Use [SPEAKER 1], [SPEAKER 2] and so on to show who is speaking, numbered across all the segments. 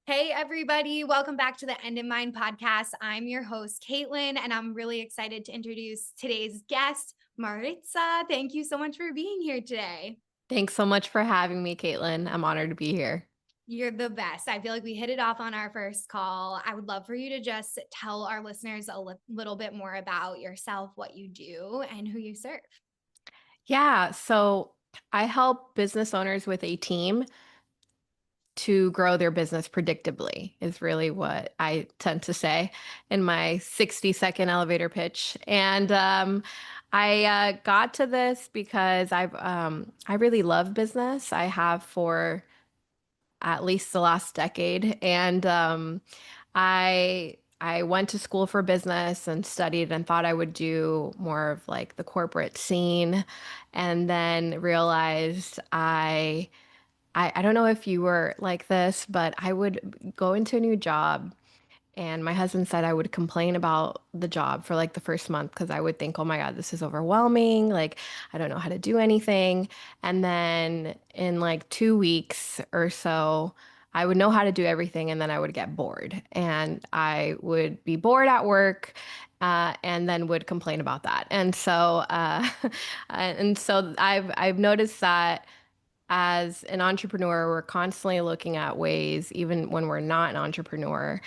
[SPEAKER 1] Hey, everybody. Welcome back to the End in Mind podcast. I'm your host, Caitlin, and I'm really excited to introduce today's guest, Maritza. Thank you so much for being here today.
[SPEAKER 2] Thanks so much for having me, Caitlin. I'm honored to be here.
[SPEAKER 1] You're the best. I feel like we hit it off on our first call. I would love for you to just tell our listeners a little bit more about yourself, what you do, and who you serve.
[SPEAKER 2] Yeah, so I help business owners with a team to grow their business predictably, is really what I tend to say in my 60-second elevator pitch. And I got to this because I really love business. I have for at least the last decade. And I went to school for business and studied and thought I would do more of like the corporate scene, and then realized I don't know if you were like this, but I would go into a new job and my husband said I would complain about the job for like the first month because I would think, oh my God, this is overwhelming. Like, I don't know how to do anything. And then in like 2 weeks or so, I would know how to do everything and then I would get bored. And I would be bored at work. And then would complain about that. And so I've noticed that as an entrepreneur, we're constantly looking at ways, even when we're not an entrepreneur,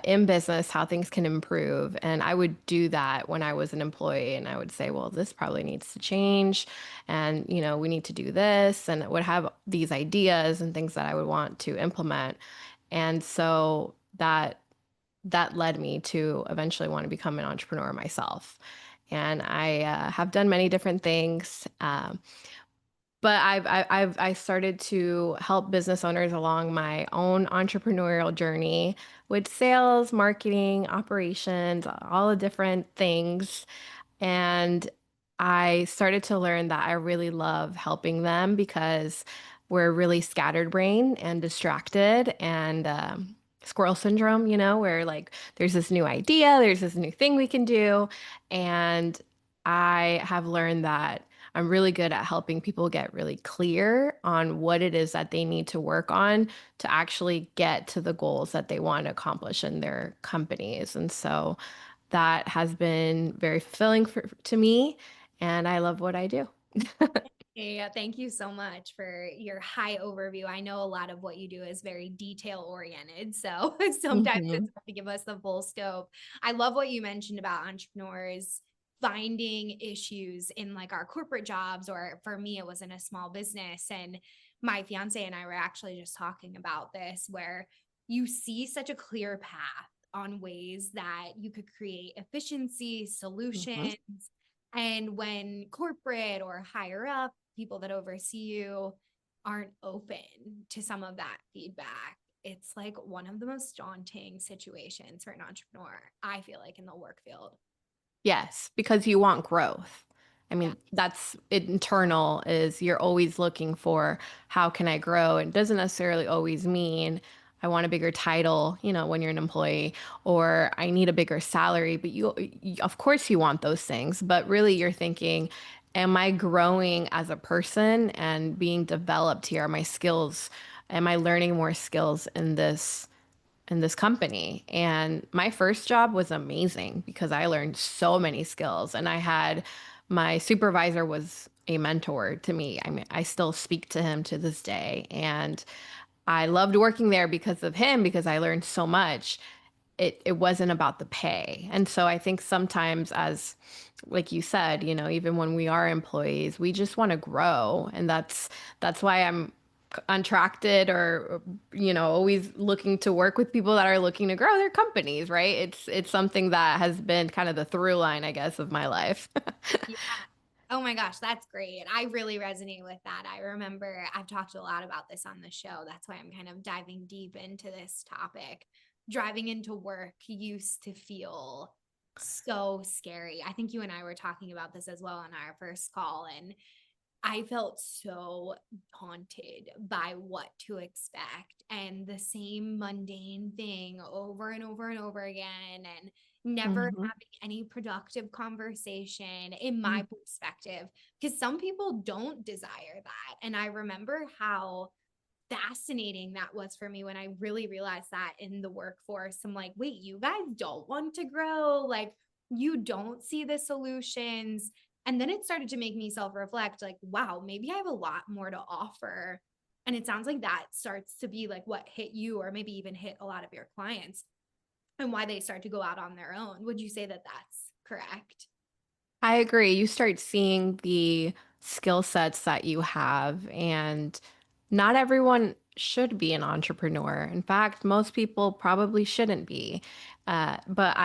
[SPEAKER 2] in business, how things can improve. And I would do that when I was an employee, and I would say, well, this probably needs to change. And, we need to do this. And I would have these ideas and things that I would want to implement. And so that led me to eventually want to become an entrepreneur myself. And I have done many different things. But I started to help business owners along my own entrepreneurial journey with sales, marketing, operations, all the different things. And I started to learn that I really love helping them because we're really scattered brain and distracted and squirrel syndrome, where like there's this new idea, there's this new thing we can do. And I have learned that I'm really good at helping people get really clear on what it is that they need to work on to actually get to the goals that they want to accomplish in their companies. And so that has been very fulfilling to me, and I love what I do.
[SPEAKER 1] Yeah, thank you so much for your high overview. I know a lot of what you do is very detail oriented. So sometimes
[SPEAKER 2] Hmm.
[SPEAKER 1] it's hard to give us the full scope. I love what you mentioned about entrepreneurs finding issues in like our corporate jobs, or for me, it was in a small business. And my fiance and I were actually just talking about this, where you see such a clear path on ways that you could create efficiency,
[SPEAKER 2] Hmm.
[SPEAKER 1] solutions. And when corporate or higher up people that oversee you aren't open to some of that feedback, it's like one of the most daunting situations for an entrepreneur, I feel like, in the work field.
[SPEAKER 2] Yes, because you want growth. I
[SPEAKER 1] Yeah.
[SPEAKER 2] mean, that's internal is you're always looking for how can I grow? It doesn't necessarily always mean I want a bigger title, when you're an employee, or I need a bigger salary, but of course you want those things, but really you're thinking, am I growing as a person and being developed here? Are my skills, am I learning more skills in this company. And my first job was amazing because I learned so many skills, and my supervisor was a mentor to me. I mean, I still speak to him to this day, and I loved working there because of him because I learned so much. It wasn't about the pay. And so I think sometimes, as like you said, even when we are employees, we just want to grow. And that's why I'm untracted or always looking to work with people that are looking to grow their companies, right? It's something that has been kind of the through line, I guess, of my life.
[SPEAKER 1] Yeah. Oh my gosh, that's great. I really resonate with that. I remember I've talked a lot about this on the show. That's why I'm kind of diving deep into this topic. Driving into work used to feel so scary. I think you and I were talking about this as well on our first call. And I felt so haunted by what to expect, and the same mundane thing over and over and over again, and never
[SPEAKER 2] Mhm.
[SPEAKER 1] having any productive conversation in my perspective, because some people don't desire that. And I remember how fascinating that was for me when I really realized that in the workforce. I'm like, wait, you guys don't want to grow. Like, you don't see the solutions. And then it started to make me self reflect like, wow, maybe I have a lot more to offer. And it sounds like that starts to be like what hit you, or maybe even hit a lot of your clients, and why they start to go out on their own. Would you say that that's correct?
[SPEAKER 2] I agree. You start seeing the skill sets that you have, and not everyone should be an entrepreneur. In fact, most people probably shouldn't be. But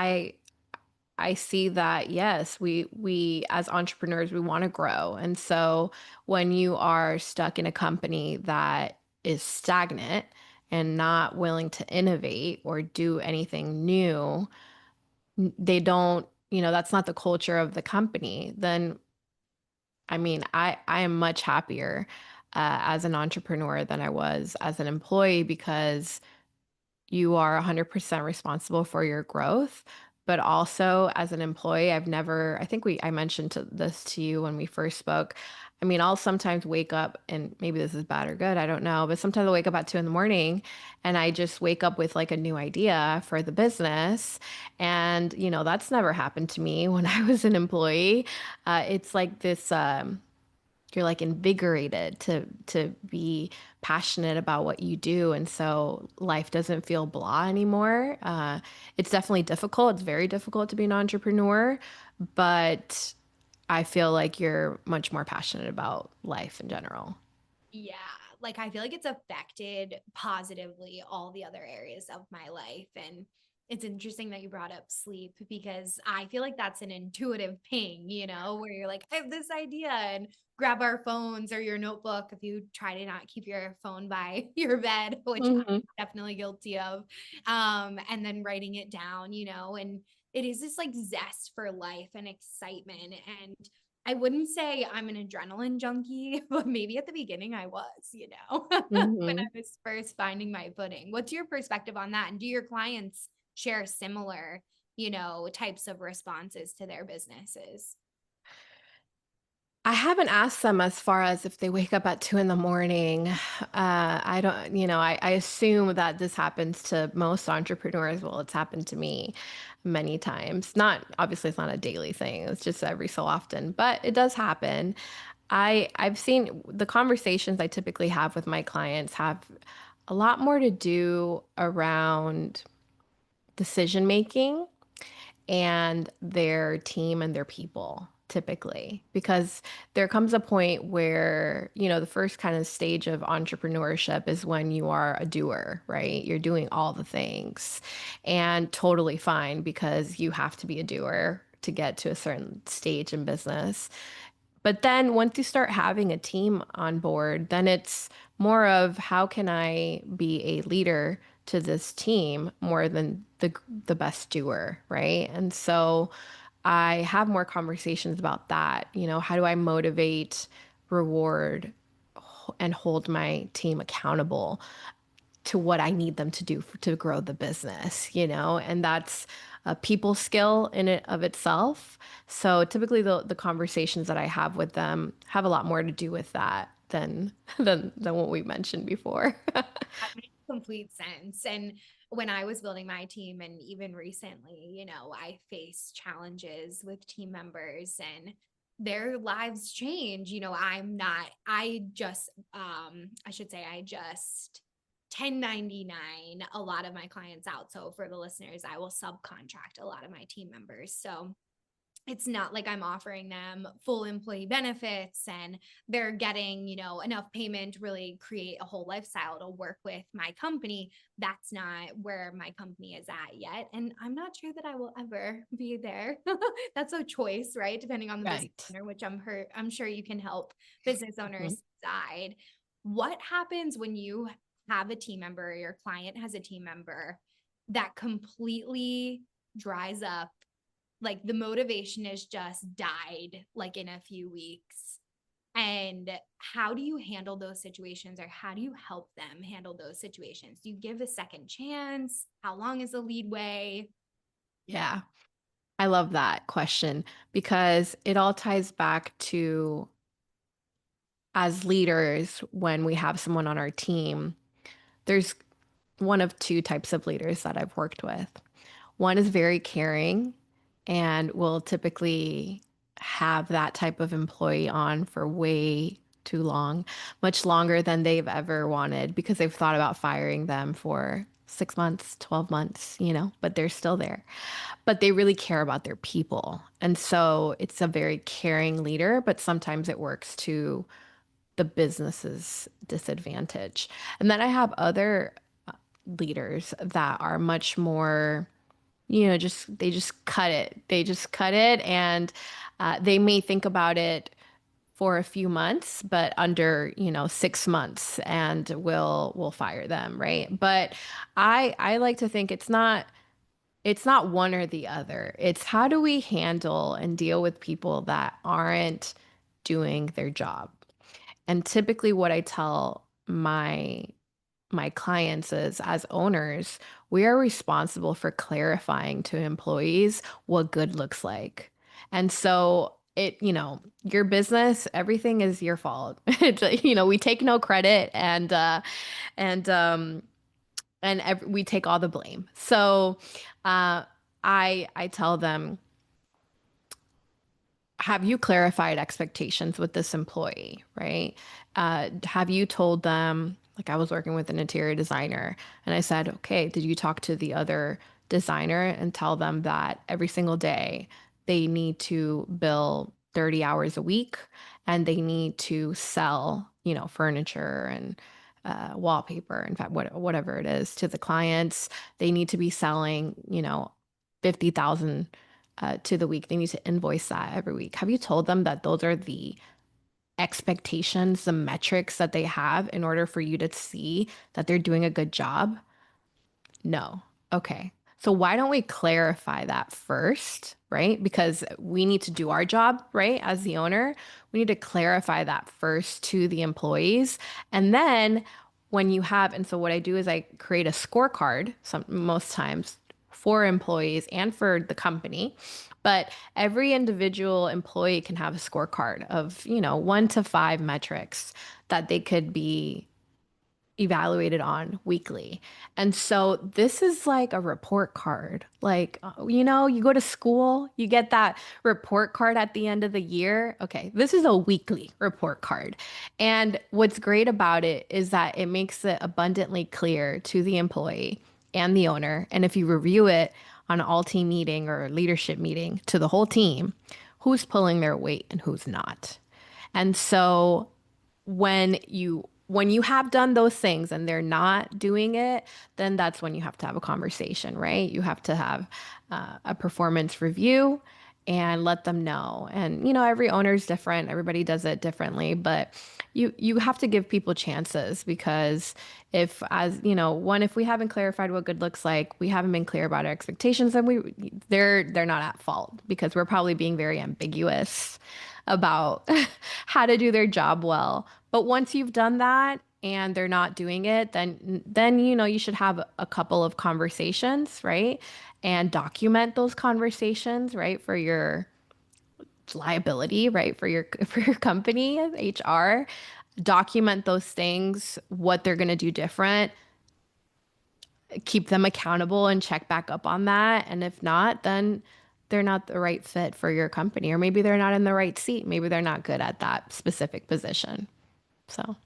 [SPEAKER 2] I see that yes, we as entrepreneurs we want to grow. And so when you are stuck in a company that is stagnant and not willing to innovate or do anything new, they don't, that's not the culture of the company. Then I mean, I am much happier as an entrepreneur than I was as an employee because you are 100% responsible for your growth. But also as an employee, I think I mentioned this to you when we first spoke. I mean, I'll sometimes wake up, and maybe this is bad or good, I don't know, but sometimes I wake up at 2 in the morning and I just wake up with like a new idea for the business. And, that's never happened to me when I was an employee. It's like this, you're like invigorated to be passionate about what you do, and so life doesn't feel blah anymore. It's definitely difficult. It's very difficult to be an entrepreneur, but I feel like you're much more passionate about life in general.
[SPEAKER 1] Yeah, like I feel like it's affected positively all the other areas of my life. And it's interesting that you brought up sleep, because I feel like that's an intuitive ping, where you're like, I have this idea, and grab our phones or your notebook if you try to not keep your phone by your bed, which I'm
[SPEAKER 2] Hmm.
[SPEAKER 1] definitely guilty of. And then writing it down, and it is this like zest for life and excitement. And I wouldn't say I'm an adrenaline junkie, but maybe at the beginning I was, when
[SPEAKER 2] Hmm.
[SPEAKER 1] I was first finding my footing. What's your perspective on that? And do your clients share similar, types of responses to their businesses?
[SPEAKER 2] I haven't asked them as far as if they wake up at 2 in the morning. I don't, I assume that this happens to most entrepreneurs. Well, it's happened to me many times. Not, obviously, it's not a daily thing. It's just every so often, but it does happen. I've seen the conversations I typically have with my clients have a lot more to do around decision making and their team and their people typically, because there comes a point where the first kind of stage of entrepreneurship is when you are a doer, right? You're doing all the things, and totally fine because you have to be a doer to get to a certain stage in business. But then once you start having a team on board, then it's more of how can I be a leader to this team more than the best doer, right? And so I have more conversations about that. How do I motivate, reward, and hold my team accountable to what I need them to do to grow the business. And that's a people skill in it of itself. So typically the conversations that I have with them have a lot more to do with that than than what we mentioned before.
[SPEAKER 1] That makes complete sense. And when I was building my team, and even recently, I face challenges with team members, and their lives change. I should say, I just 1099 a lot of my clients out. So for the listeners, I will subcontract a lot of my team members. So it's not like I'm offering them full employee benefits and they're getting, enough payment to really create a whole lifestyle to work with my company. That's not where my company is at yet. And I'm not sure that I will ever be there. That's a choice, right? Depending on the business
[SPEAKER 2] Right.
[SPEAKER 1] owner, which I'm sure you can help business
[SPEAKER 2] Mhm.
[SPEAKER 1] owners decide. What happens when you have a team member, or your client has a team member that completely dries up, like the motivation has just died like in a few weeks? And how do you handle those situations, or how do you help them handle those situations? Do you give a second chance? How long is the lead way?
[SPEAKER 2] Yeah. I love that question because it all ties back to as leaders, when we have someone on our team, there's one of two types of leaders that I've worked with. One is very caring and will typically have that type of employee on for way too long, much longer than they've ever wanted because they've thought about firing them for 6 months, 12 months, but they're still there. But they really care about their people. And so it's a very caring leader, but sometimes it works to the business's disadvantage. And then I have other leaders that are much more, just they just cut it. They just cut it, and they may think about it for a few months, but under 6 months, and will fire them, right? But I like to think it's not one or the other. It's how do we handle and deal with people that aren't doing their job. And typically what I tell my clients is as owners, we are responsible for clarifying to employees what good looks like. And so your business, everything is your fault. It's we take no credit and we take all the blame. So I tell them, have you clarified expectations with this employee, right? Have you told them, like I was working with an interior designer, and I said, okay, did you talk to the other designer and tell them that every single day they need to bill 30 hours a week and they need to sell, furniture and wallpaper, in fact, whatever it is to the clients, they need to be selling, 50,000 to the week. They need to invoice that every week. Have you told them that those are the expectations, the metrics that they have in order for you to see that they're doing a good job? No. Okay. So why don't we clarify that first, right? Because we need to do our job, right? As the owner, we need to clarify that first to the employees. And then and so what I do is I create a scorecard most times for employees and for the company. But every individual employee can have a scorecard of, 1 to 5 metrics that they could be evaluated on weekly. And so this is like a report card. Like, you go to school, you get that report card at the end of the year. Okay, this is a weekly report card. And what's great about it is that it makes it abundantly clear to the employee and the owner. And if you review it on an all team meeting or leadership meeting to the whole team, who's pulling their weight and who's not. And so when you have done those things and they're not doing it, then that's when you have to have a conversation, right? You have to have a performance review and let them know. And every owner is different. Everybody does it differently, but you have to give people chances because if we haven't clarified what good looks like, we haven't been clear about our expectations, then they're not at fault because we're probably being very ambiguous about how to do their job well. But once you've done that and they're not doing it, then you should have a couple of conversations, right? And document those conversations, right? For your liability, right? For your company, HR. Document those things, what they're going to do different, keep them accountable and check back up on that. And if not, then they're not the right fit for your company, or maybe they're not in the right seat. Maybe they're not good at that specific position. So,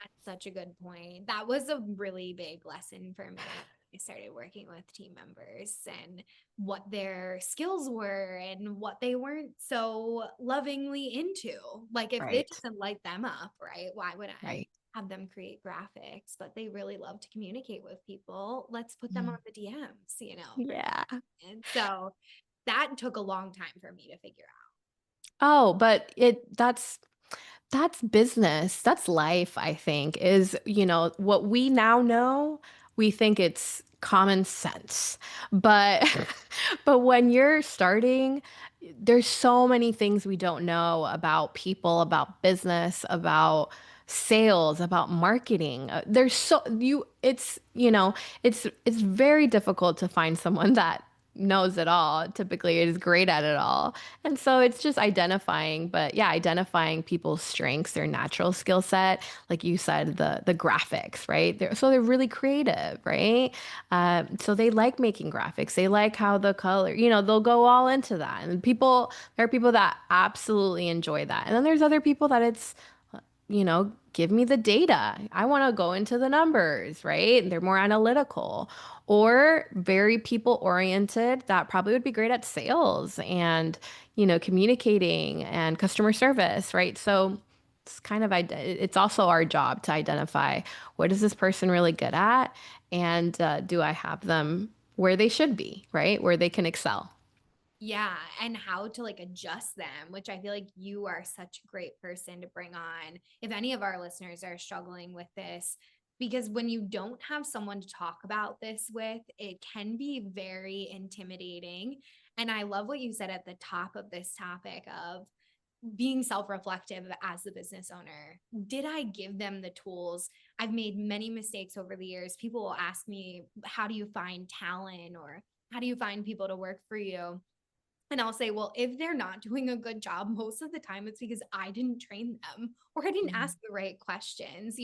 [SPEAKER 1] That's such a good point. That was a really big lesson for me. I started working with team members and what their skills were and what they weren't so lovingly into. Like if it
[SPEAKER 2] right,
[SPEAKER 1] doesn't light them up, right? Why would I
[SPEAKER 2] right.
[SPEAKER 1] have them create graphics? But they really love to communicate with people. Let's put them on
[SPEAKER 2] Mm.
[SPEAKER 1] the DMs.
[SPEAKER 2] Yeah.
[SPEAKER 1] And so that took a long time for me to figure out.
[SPEAKER 2] Oh, but that's business. That's life, I think, is, what we now know, we think it's common sense. But but when you're starting, there's so many things we don't know about people, about business, about sales, about marketing. There's so you it's, it's very difficult to find someone that knows it all, typically is great at it all. And so it's just identifying, but yeah, identifying people's strengths, their natural skill set, like you said, the graphics, right? So they're really creative, right? So they like making graphics. They like how the color, they'll go all into that. And there are people that absolutely enjoy that. And then there's other people that give me the data. I want to go into the numbers, right? They're more analytical or very people oriented that probably would be great at sales and, communicating and customer service, right? So it's also our job to identify what is this person really good at and do I have them where they should be, right? Where they can excel.
[SPEAKER 1] Yeah, and how to like adjust them, which I feel like you are such a great person to bring on if any of our listeners are struggling with this. Because when you don't have someone to talk about this with, it can be very intimidating. And I love what you said at the top of this topic of being self-reflective as the business owner. Did I give them the tools? I've made many mistakes over the years. People will ask me, how do you find talent, or how do you find people to work for you? And I'll say, well, if they're not doing a good job, most of the time it's because I didn't train them or I didn't ask the right questions.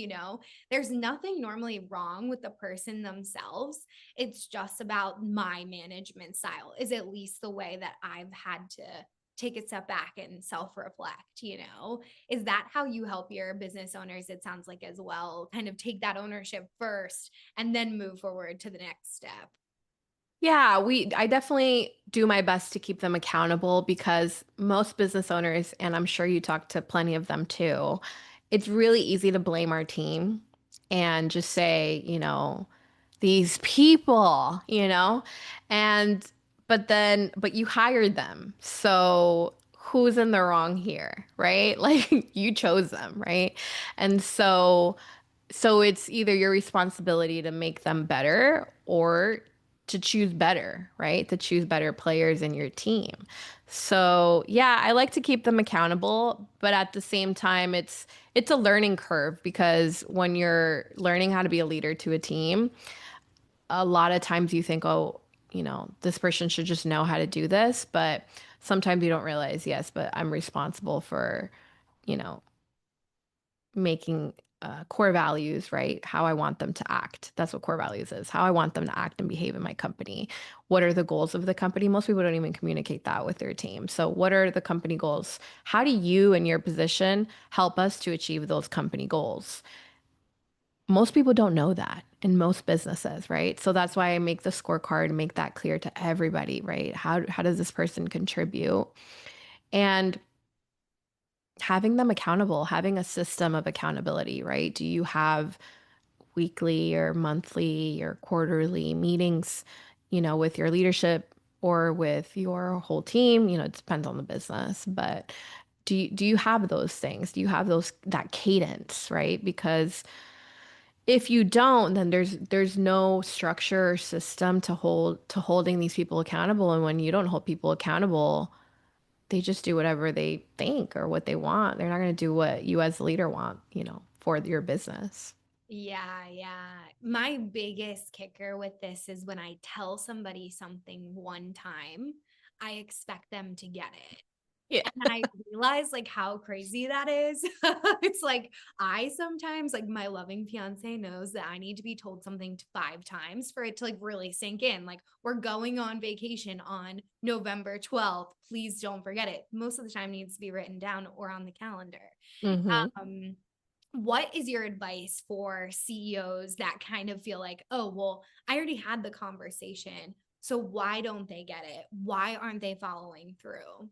[SPEAKER 1] There's nothing normally wrong with the person themselves. It's just about my management style, is at least the way that I've had to take a step back and self-reflect. Is that how you help your business owners? It sounds like as well, kind of take that ownership first and then move forward to the next step.
[SPEAKER 2] Yeah, I definitely do my best to keep them accountable because most business owners, and I'm sure you talk to plenty of them too, it's really easy to blame our team and just say, these people, and but you hired them. So who's in the wrong here, right? Like you chose them, right? And so it's either your responsibility to make them better or to choose better, right? To choose better players in your team. So, yeah, I like to keep them accountable, but at the same time it's a learning curve because when you're learning how to be a leader to a team, a lot of times you think, "Oh, this person should just know how to do this," but sometimes you don't realize, yes, but I'm responsible for, you know, making core values, right? How I want them to act. That's what core values is. How I want them to act and behave in my company. What are the goals of the company? Most people don't even communicate that with their team. So, what are the company goals? How do you, in your position, help us to achieve those company goals? Most people don't know that in most businesses, right? So that's why I make the scorecard and make that clear to everybody, right? How does this person contribute? And having them accountable, having a system of accountability, right? Do you have weekly or monthly or quarterly meetings, with your leadership or with your whole team? It depends on the business, but do you have those things? Do you have that cadence, right? Because if you don't, then there's no structure or system to holding these people accountable. And when you don't hold people accountable, they just do whatever they think or what they want. They're not going to do what you as the leader want, for your business.
[SPEAKER 1] Yeah, yeah. My biggest kicker with this is when I tell somebody something one time, I expect them to get it.
[SPEAKER 2] Yeah.
[SPEAKER 1] And I realize like how crazy that is. It's like I sometimes, like my loving fiance knows that I need to be told something 5 times for it to like really sink in. Like, we're going on vacation on November 12th. Please don't forget it. Most of the time needs to be written down or on the calendar.
[SPEAKER 2] Hmm.
[SPEAKER 1] Um, what is your advice for CEOs that kind of feel like, oh, well, I already had the conversation. So why don't they get it? Why aren't they following through?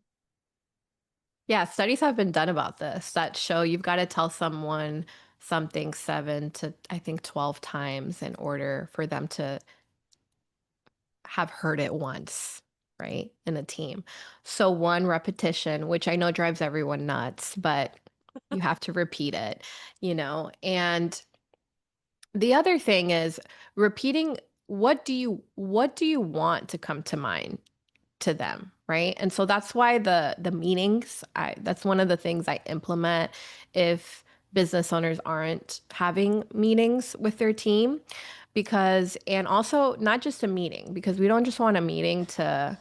[SPEAKER 2] Yeah, studies have been done about this that show you've got to tell someone something 7 to I think 12 times in order for them to have heard it once, right? In a team. So one repetition, which I know drives everyone nuts, but you have to repeat it, and the other thing is repeating what do you want to come to mind to them, right? And so that's why the meetings, that's one of the things I implement if business owners aren't having meetings with their team. because, and also not just a meeting, because we don't just want a meeting to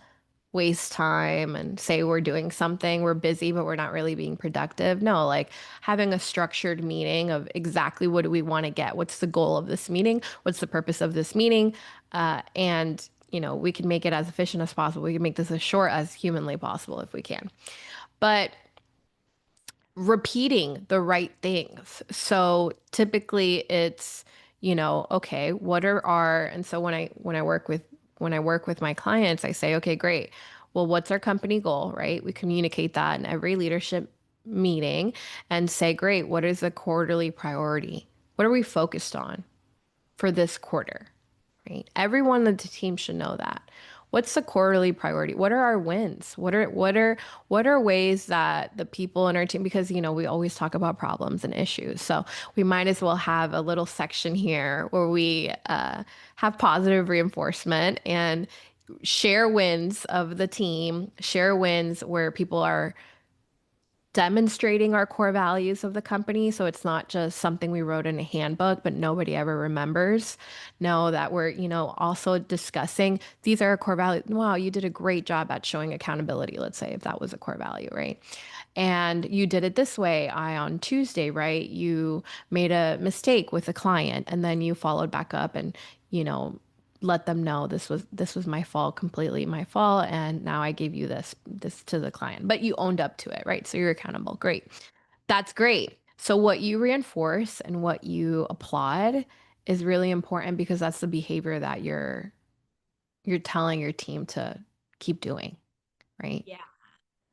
[SPEAKER 2] waste time and say we're doing something, we're busy, but we're not really being productive. No, like having a structured meeting of exactly what do we want to get? What's the goal of this meeting? What's the purpose of this meeting? And, we can make it as efficient as possible. We can make this as short as humanly possible if we can. But repeating the right things. So typically it's, okay, what are our, and so when I work with my clients, I say, okay, great. Well, what's our company goal, right? We communicate that in every leadership meeting and say, great, what is the quarterly priority? What are we focused on for this quarter? Right? Everyone on the team should know that. What's the quarterly priority? What are our wins? What are ways that the people in our team, because we always talk about problems and issues. So we might as well have a little section here where we have positive reinforcement and share wins of the team, share wins where people are demonstrating our core values of the company. So it's not just something we wrote in a handbook, but nobody ever remembers. Know that we're, also discussing these are our core values. Wow, you did a great job at showing accountability, let's say, if that was a core value, right? And you did it this way. On Tuesday, right? You made a mistake with a client and then you followed back up and, you know, let them know this was my fault, completely my fault, and now I gave you this to the client, but you owned up to it, right? So you're accountable. Great. That's great. So what you reinforce and what you applaud is really important because that's the behavior that you're telling your team to keep doing, right?
[SPEAKER 1] Yeah.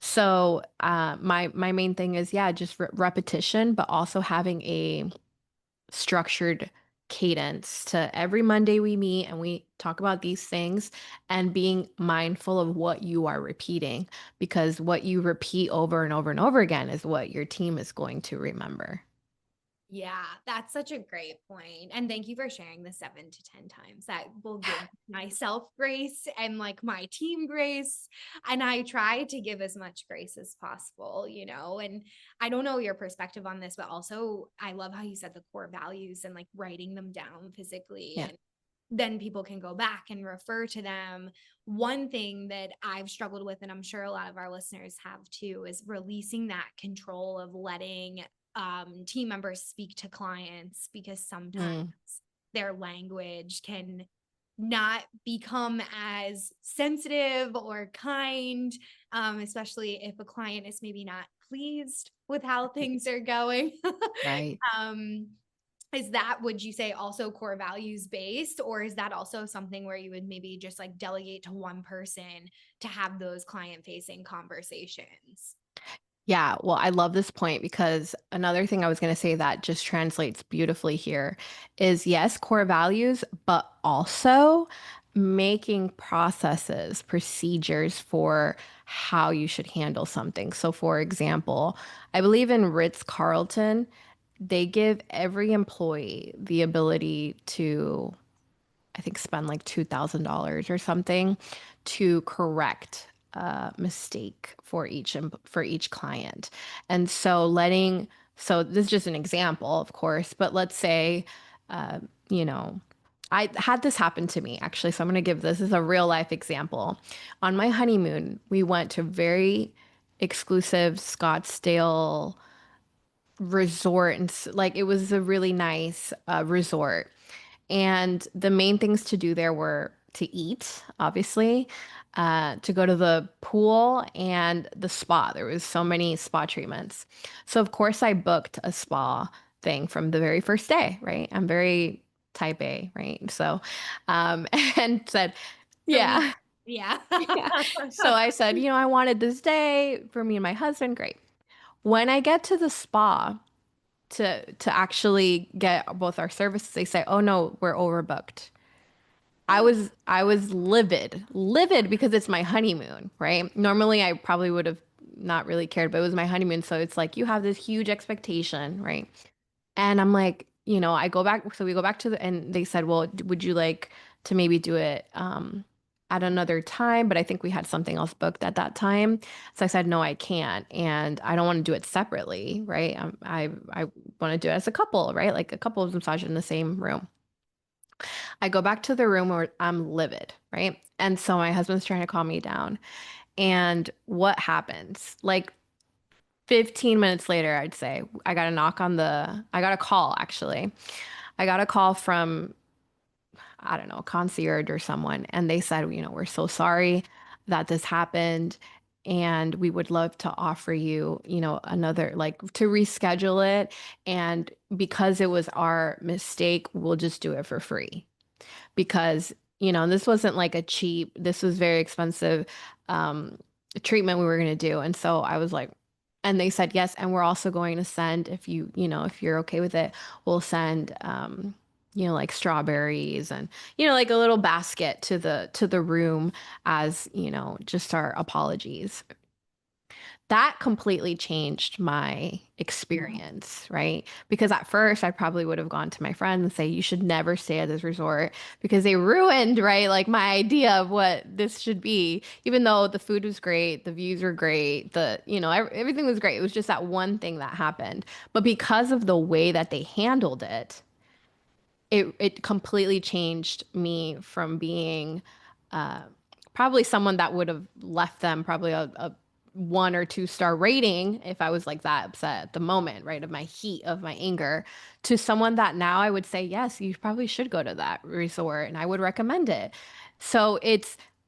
[SPEAKER 2] So my main thing is, yeah, just repetition, but also having a structured cadence to every Monday we meet and we talk about these things and being mindful of what you are repeating, because what you repeat over and over and over again is what your team is going to remember.
[SPEAKER 1] Yeah, that's such a great point. And thank you for sharing the 7 to 10 times. That will give myself grace and like my team grace. And I try to give as much grace as possible, And I don't know your perspective on this, but also I love how you said the core values and like writing them down physically.
[SPEAKER 2] Yeah.
[SPEAKER 1] And then people can go back and refer to them. One thing that I've struggled with, and I'm sure a lot of our listeners have too, is releasing that control of letting team members speak to clients, because sometimes
[SPEAKER 2] Mm,
[SPEAKER 1] their language can not become as sensitive or kind, especially if a client is maybe not pleased with how things are going.
[SPEAKER 2] right.
[SPEAKER 1] um, is that, would you say, also core values based, or is that also something where you would maybe just like delegate to one person to have those client facing conversations?
[SPEAKER 2] Yeah, well, I love this point because another thing I was going to say that just translates beautifully here is yes, core values, but also making processes, procedures for how you should handle something. So, for example, I believe in Ritz-Carlton, they give every employee the ability to, I think, spend like $2,000 or something to correct a mistake for each client. And so so this is just an example, of course, but let's say, uh, you know, I had this happen to me actually. So I'm going to give this as a real life example. On my honeymoon, we went to a very exclusive Scottsdale resort, and like it was a really nice resort, and the main things to do there were to eat, obviously, to go to the pool and the spa. There was so many spa treatments. So of course I booked a spa thing from the very first day, right? I'm very type A, right? So, and said,
[SPEAKER 1] So we,
[SPEAKER 2] yeah,
[SPEAKER 1] yeah.
[SPEAKER 2] yeah. So I said, I wanted this day for me and my husband. Great. When I get to the spa, to actually get both our services, they say, "Oh no, we're overbooked." I was livid because it's my honeymoon, right? Normally I probably would have not really cared, but it was my honeymoon, so it's like you have this huge expectation, right? And I'm like, I go back, so we go back and they said, "Well, would you like to maybe do it at another time?" But I think we had something else booked at that time. So I said, "No, I can't, and I don't want to do it separately, right? I want to do it as a couple, right? Like a couple of massage in the same room." I go back to the room where I'm livid, right? And so my husband's trying to calm me down. And what happens? Like 15 minutes later, I'd say, I got a call actually. I got a call from, I don't know, a concierge or someone. And they said, we're so sorry that this happened. And we would love to offer you, another, like to reschedule it. And because it was our mistake, we'll just do it for free because this wasn't like a cheap, this was very expensive um treatment we were going to do. And so I was like, and they said yes, and we're also going to send, if you're okay with it, we'll send like strawberries and like a little basket to the room as just our apologies. That completely changed my experience, right? Because at first I probably would have gone to my friends and say, you should never stay at this resort because they ruined, right? Like my idea of what this should be, even though the food was great, the views were great, everything was great. It was just that one thing that happened. But because of the way that they handled it, it completely changed me from being uh, probably someone that would have left them probably a 1 or 2 star rating if I was like that upset at the moment, right? Of my heat, of my anger, to someone that now I would say, yes, you probably should go to that resort and I would recommend it. So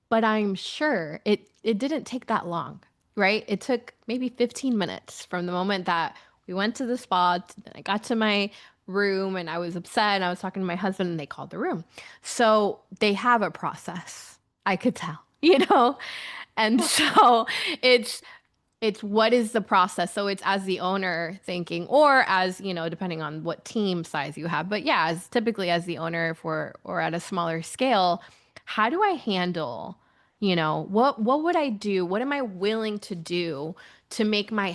[SPEAKER 2] but I'm sure it didn't take that long, right? It took maybe 15 minutes from the moment that we went to the spa, then I got to my room and I was upset and I was talking to my husband and they called the room. So they have a process. I could tell, And so it's it's what is the process? So it's as the owner thinking, or as, depending on what team size you have. But yeah, as typically as the owner for or at a smaller scale, how do I handle, what would I do? What am I willing to do to make my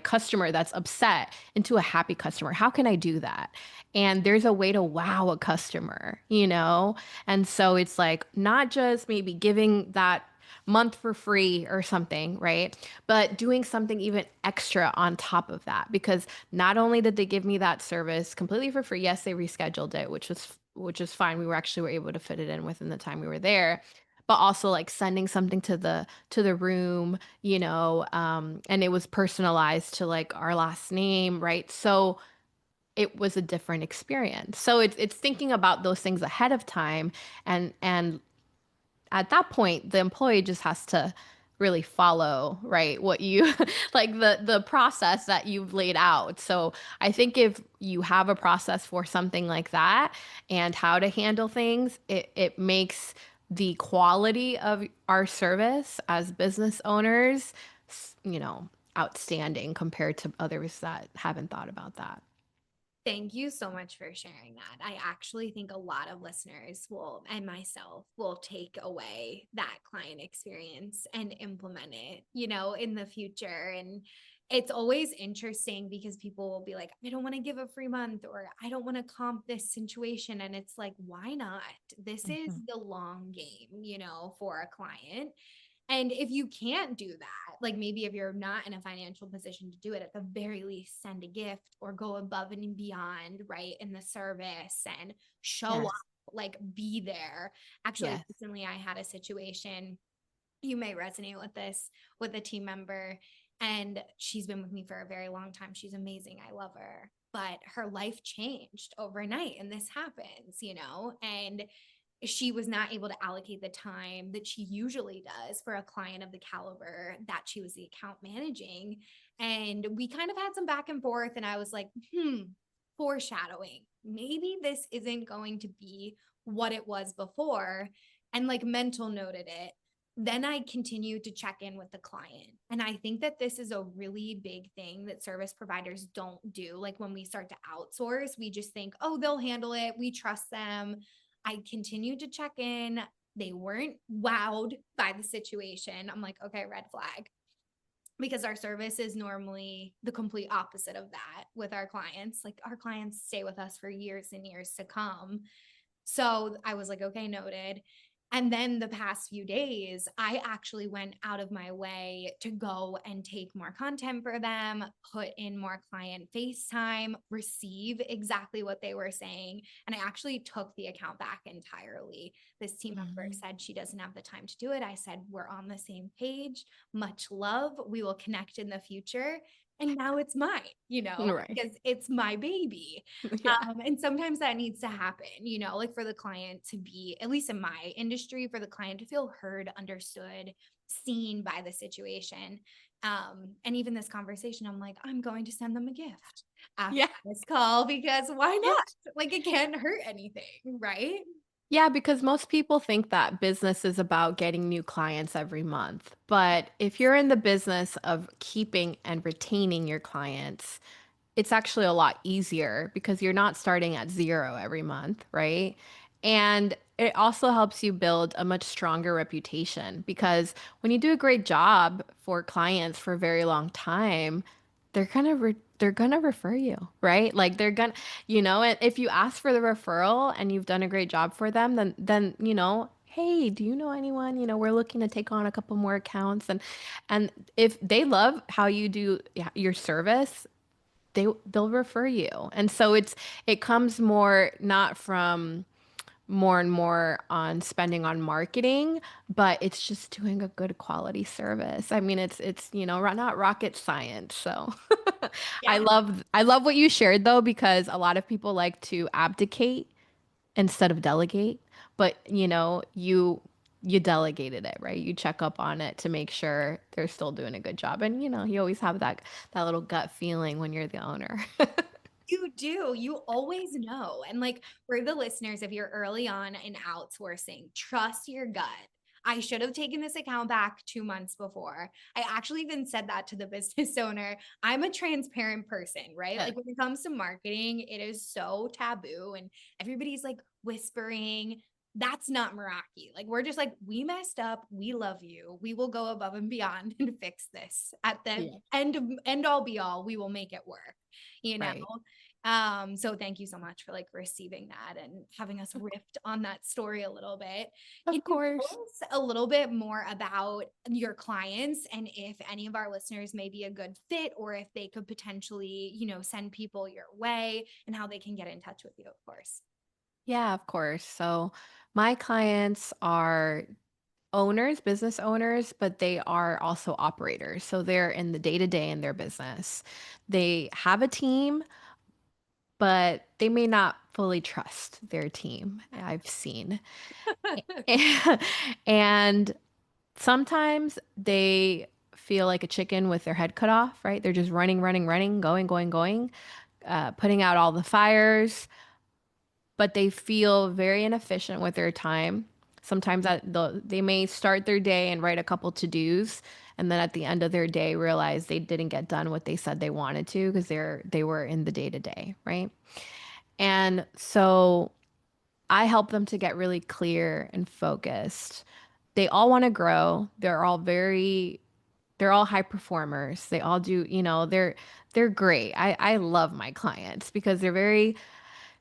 [SPEAKER 2] customer that's upset into a happy customer? How can I do that? And there's a way to wow a customer. And so it's like not just maybe giving that month for free or something, right? But doing something even extra on top of that because not only did they give me that service completely for free, yes, they rescheduled it, which was fine. We were able to fit it in within the time we were there. But also like sending something to the room, and it was personalized to like our last name, right? So it was a different experience. So it's thinking about those things ahead of time and at that point the employee just has to really follow right what you like the process that you've laid out. So I think if you have a process for something like that and how to handle things, it makes the quality of our service as business owners you know outstanding compared to others that haven't thought about that.
[SPEAKER 1] Thank you so much for sharing that. I actually think a lot of listeners will, and myself, will take away that client experience and implement it, in the future. And it's always interesting because people will be like, I don't want to give a free month or I don't want to comp this situation. And it's like, why not? This is
[SPEAKER 2] Mhm.
[SPEAKER 1] the long game, for a client. And if you can't do that, like maybe if you're not in a financial position to do it, at the very least, send a gift or go above and beyond, right, in the service and show up,
[SPEAKER 2] Yes.
[SPEAKER 1] like be there. Actually,
[SPEAKER 2] Yes.
[SPEAKER 1] recently I had a situation, you may resonate with this, with a team member, and she's been with me for a very long time. She's amazing. I love her. But her life changed overnight, and this happens, and she was not able to allocate the time that she usually does for a client of the caliber that she was the account managing. And we kind of had some back and forth, and I was like, foreshadowing. Maybe this isn't going to be what it was before. And like mental noted it. Then I continued to check in with the client. And I think that this is a really big thing that service providers don't do. Like when we start to outsource, we just think, oh, they'll handle it. We trust them. I continued to check in. They weren't wowed by the situation. I'm like, okay, red flag. Because our service is normally the complete opposite of that with our clients. Like our clients stay with us for years and years to come. So I was like, okay, noted. And then the past few days, I actually went out of my way to go and take more content for them, put in more client FaceTime, receive exactly what they were saying. And I actually took the account back entirely. This team member
[SPEAKER 2] Mhm.
[SPEAKER 1] said she doesn't have the time to do it. I said, we're on the same page. Much love. We will connect in the future. And now it's mine,
[SPEAKER 2] Right.
[SPEAKER 1] because it's my baby.
[SPEAKER 2] Yeah.
[SPEAKER 1] And sometimes that needs to happen, like for the client to be, at least in my industry, for the client to feel heard, understood, seen by the situation. And even this conversation, I'm like, I'm going to send them a gift after
[SPEAKER 2] Yeah.
[SPEAKER 1] this call because why
[SPEAKER 2] Yeah.
[SPEAKER 1] not? Like it can't hurt anything, right?
[SPEAKER 2] Yeah, because most people think that business is about getting new clients every month. But if you're in the business of keeping and retaining your clients, it's actually a lot easier because you're not starting at zero every month, right? And it also helps you build a much stronger reputation because when you do a great job for clients for a very long time, they're gonna refer you, right? Like they're gonna, and if you ask for the referral and you've done a great job for them, then hey, do you know anyone? We're looking to take on a couple more accounts, and if they love how you do your service, they'll refer you. And so it comes more not from more and more on spending on marketing, but it's just doing a good quality service. I mean, it's not rocket science. So
[SPEAKER 1] Yeah.
[SPEAKER 2] I love what you shared though, because a lot of people like to abdicate instead of delegate, but you delegated it, right? You check up on it to make sure they're still doing a good job. And you always have that little gut feeling when you're the owner.
[SPEAKER 1] You do. You always know. And like for the listeners, if you're early on in outsourcing, trust your gut. I should have taken this account back 2 months before. I actually even said that to the business owner. I'm a transparent person, right?
[SPEAKER 2] Yeah.
[SPEAKER 1] Like when it comes to marketing, it is so taboo and everybody's like whispering. That's not Meraki. Like we're just like, we messed up. We love you. We will go above and beyond and fix this. At the
[SPEAKER 2] Yeah.
[SPEAKER 1] end all be all, we will make it work, you know?
[SPEAKER 2] Right.
[SPEAKER 1] So thank you so much for like receiving that and having us rift on that story a little bit. Can
[SPEAKER 2] Of
[SPEAKER 1] you tell
[SPEAKER 2] course.
[SPEAKER 1] us a little bit more about your clients and if any of our listeners may be a good fit or if they could potentially, send people your way and how they can get in touch with you, of course.
[SPEAKER 2] Yeah, of course. So my clients are owners, business owners, but they are also operators. So they're in the day to day in their business. They have a team, but they may not fully trust their team, I've seen. And sometimes they feel like a chicken with their head cut off, right? They're just running, running, running, going, going, going, putting out all the fires, but they feel very inefficient with their time. Sometimes they may start their day and write a couple to-dos, and then at the end of their day realize they didn't get done what they said they wanted to because they were in the day-to-day, right? And so I help them to get really clear and focused. They all want to grow. They're all high performers. They all do, they're great. I love my clients because they're very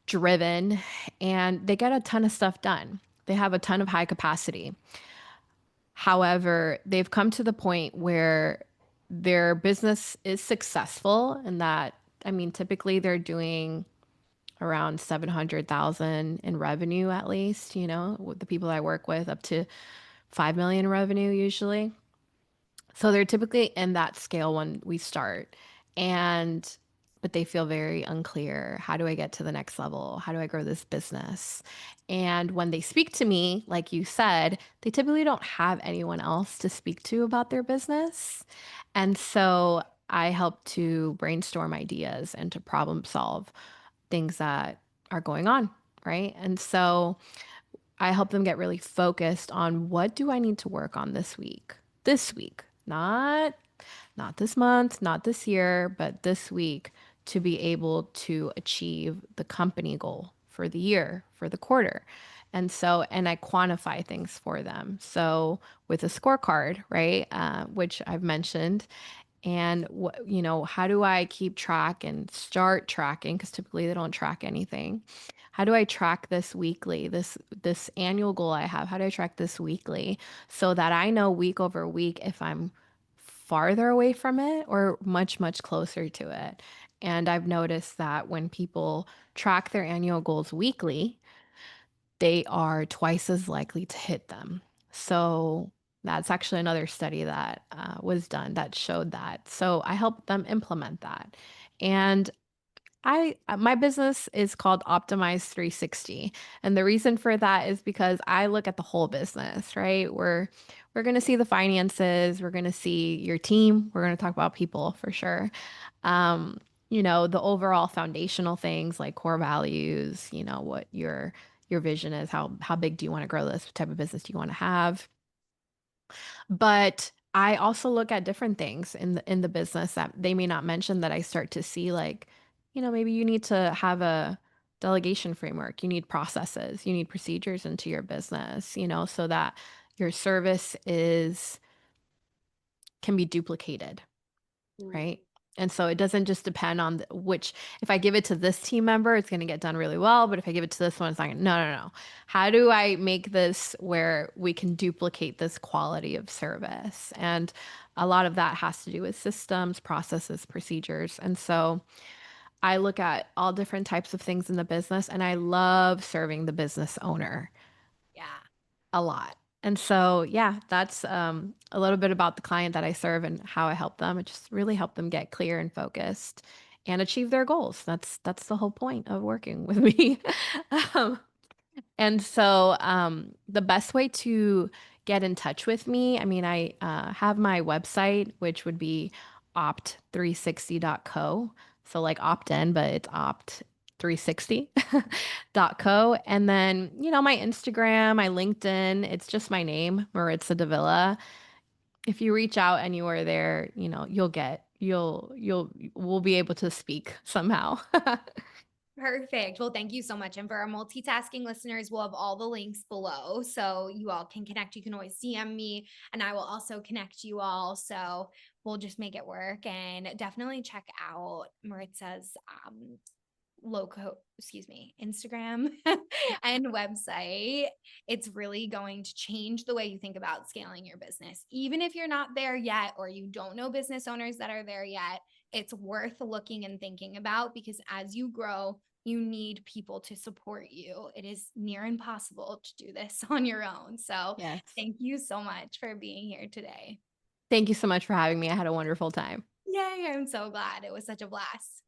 [SPEAKER 2] driven and they get a ton of stuff done. They have a ton of high capacity. However, they've come to the point where their business is successful and that, I mean, typically they're doing around 700,000 in revenue at least, with the people I work with up to 5 million revenue usually. So they're typically in that scale when we start. And but they feel very unclear. How do I get to the next level? How do I grow this business? And when they speak to me, like you said, they typically don't have anyone else to speak to about their business. And so I help to brainstorm ideas and to problem solve things that are going on, right? And so I help them get really focused on what do I need to work on this week? This week, not this month, not this year, but this week to be able to achieve the company goal for the year, for the quarter. And I quantify things for them. So with a scorecard, right, which I've mentioned, and how do I keep track and start tracking? Because typically they don't track anything. How do I track this weekly? This annual goal I have, how do I track this weekly so that I know week over week if I'm farther away from it or much, much closer to it? And I've noticed that when people track their annual goals weekly, they are twice as likely to hit them. So that's actually another study that was done that showed that. So I helped them implement that. And my business is called Optimize 360. And the reason for that is because I look at the whole business, right? We're going to see the finances, we're going to see your team, we're going to talk about people for sure. Um, the overall foundational things like core values, what your vision is, how big do you want to grow this? What type of business do you want to have? But I also look at different things in the business that they may not mention that I start to see like, maybe you need to have a delegation framework. You need processes, you need procedures into your business, so that your service is can be duplicated,
[SPEAKER 1] Ooh,
[SPEAKER 2] right? And so it doesn't just depend on which, if I give it to this team member, it's going to get done really well. But if I give it to this one, it's not gonna, no, no, no. How do I make this where we can duplicate this quality of service? And a lot of that has to do with systems, processes, procedures. And so I look at all different types of things in the business and I love serving the business owner
[SPEAKER 1] yeah.
[SPEAKER 2] a lot. And so, yeah, that's a little bit about the client that I serve and how I help them. It just really help them get clear and focused and achieve their goals. That's the whole point of working with me. um, and so, the best way to get in touch with me, I mean, I have my website, which would be opt360.co. So, like opt in, but it's opt360.co. And then, my Instagram, my LinkedIn, it's just my name, Maritza Davila. If you reach out and you are there, we'll be able to speak somehow.
[SPEAKER 1] Perfect. Well, thank you so much. And for our multitasking listeners, we'll have all the links below so you all can connect. You can always DM me and I will also connect you all. So we'll just make it work and definitely check out Maritza's Instagram and website. It's really going to change the way you think about scaling your business. Even if you're not there yet, or you don't know business owners that are there yet, it's worth looking and thinking about because as you grow, you need people to support you. It is near impossible to do this on your own. So,
[SPEAKER 2] Yes.
[SPEAKER 1] thank you so much for being here today.
[SPEAKER 2] Thank you so much for having me. I had a wonderful time.
[SPEAKER 1] Yay, I'm so glad. It was such a blast.